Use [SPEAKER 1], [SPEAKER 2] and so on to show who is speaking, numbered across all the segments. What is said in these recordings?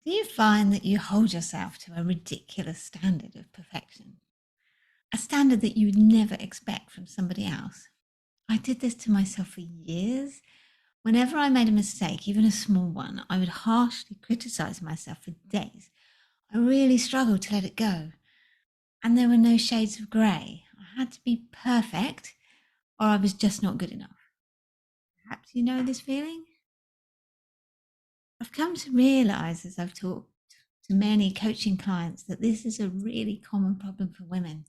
[SPEAKER 1] Do you find that you hold yourself to a ridiculous standard of perfection? A standard that you would never expect from somebody else? I did this to myself for years. Whenever I made a mistake, even a small one, I would harshly criticize myself for days. I really struggled to let it go. And there were no shades of grey. I had to be perfect or I was just not good enough. Perhaps you know this feeling? I've come to realize as I've talked to many coaching clients that this is a really common problem for women.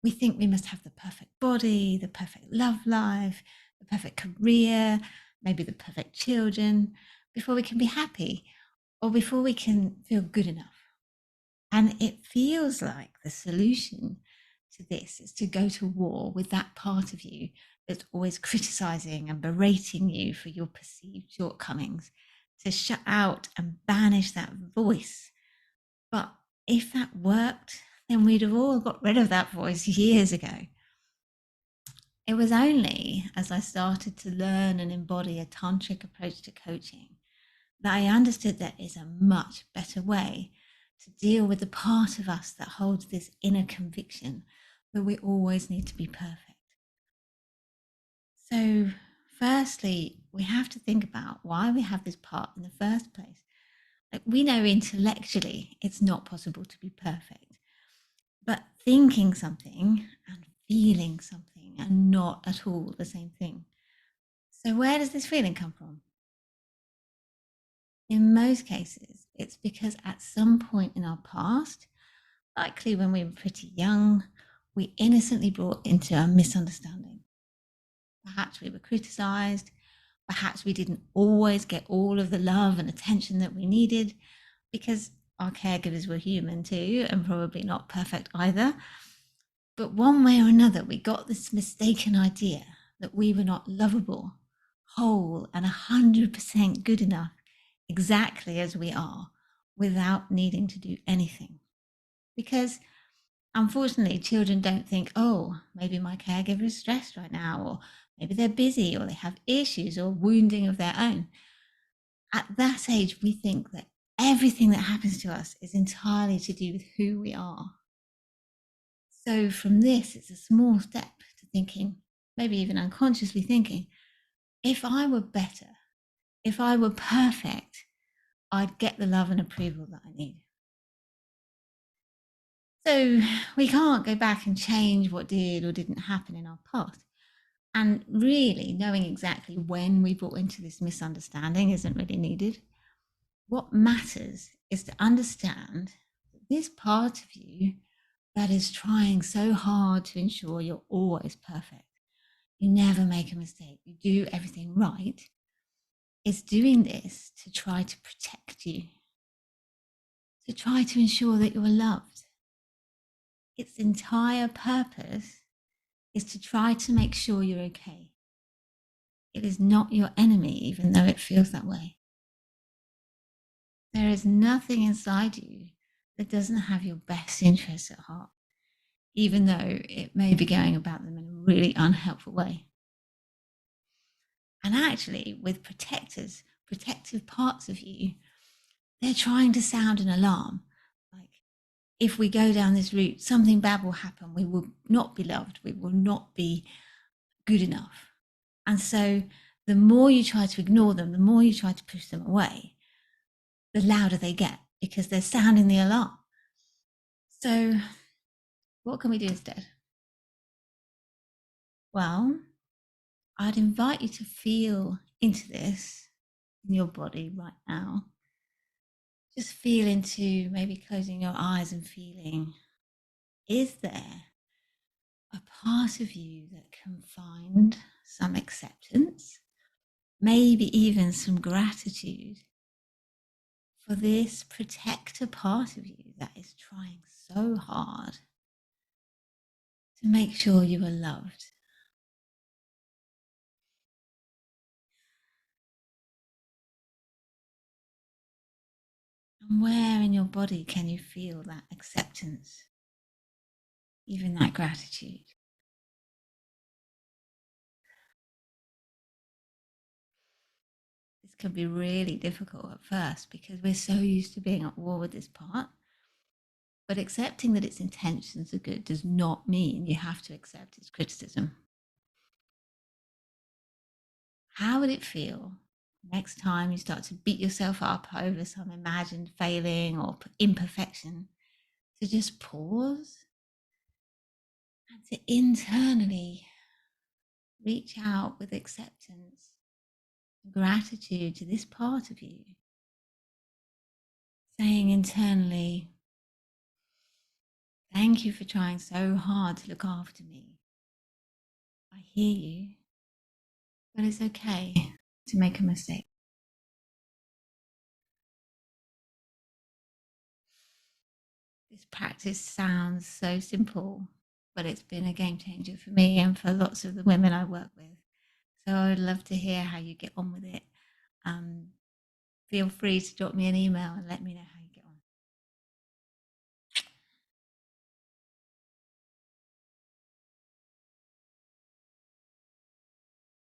[SPEAKER 1] We think we must have the perfect body, the perfect love life, the perfect career, maybe the perfect children before we can be happy or before we can feel good enough. And it feels like the solution to this is to go to war with that part of you that's always criticizing and berating you for your perceived shortcomings, to shut out and banish that voice. But if that worked, then we'd have all got rid of that voice years ago. It was only as I started to learn and embody a tantric approach to coaching that I understood there is a much better way to deal with the part of us that holds this inner conviction that we always need to be perfect. So, firstly, we have to think about why we have this part in the first place. Like, we know intellectually it's not possible to be perfect, but thinking something and feeling something are not at all the same thing. So, where does this feeling come from? In most cases, it's because at some point in our past, likely when we were pretty young, we innocently brought into a misunderstanding. Perhaps we were criticized, perhaps we didn't always get all of the love and attention that we needed because our caregivers were human too and probably not perfect either. But one way or another, we got this mistaken idea that we were not lovable, whole, and 100% good enough exactly as we are without needing to do anything. Because unfortunately, children don't think, oh, maybe my caregiver is stressed right now, or maybe they're busy, or they have issues or wounding of their own. At that age, we think that everything that happens to us is entirely to do with who we are. So from this, it's a small step to thinking, maybe even unconsciously thinking, if I were better, if I were perfect, I'd get the love and approval that I need. So we can't go back and change what did or didn't happen in our past. And really knowing exactly when we brought into this misunderstanding isn't really needed. What matters is to understand that this part of you that is trying so hard to ensure you're always perfect, you never make a mistake, you do everything right, is doing this to try to protect you, to try to ensure that you're loved. Its entire purpose is to try to make sure you're okay. It is not your enemy, even though it feels that way. There is nothing inside you that doesn't have your best interests at heart, even though it may be going about them in a really unhelpful way. And actually, with protectors, protective parts of you, they're trying to sound an alarm. Like, if we go down this route, something bad will happen. We will not be loved. We will not be good enough. And so the more you try to ignore them, the more you try to push them away, the louder they get because they're sounding the alarm. So what can we do instead? Well, I'd invite you to feel into this in your body right now. Just feel into maybe closing your eyes and feeling, is there a part of you that can find some acceptance, maybe even some gratitude for this protector part of you that is trying so hard to make sure you are loved? And where in your body can you feel that acceptance, even that gratitude? This can be really difficult at first because we're so used to being at war with this part. But accepting that its intentions are good does not mean you have to accept its criticism. How would it feel next time you start to beat yourself up over some imagined failing or imperfection to just pause and to internally reach out with acceptance, gratitude to this part of you, saying internally, thank you for trying so hard to look after me. I hear you, but it's okay to make a mistake. This practice sounds so simple, but it's been a game changer for me and for lots of the women I work with. So I'd love to hear how you get on with it. Um, Feel free to drop me an email and let me know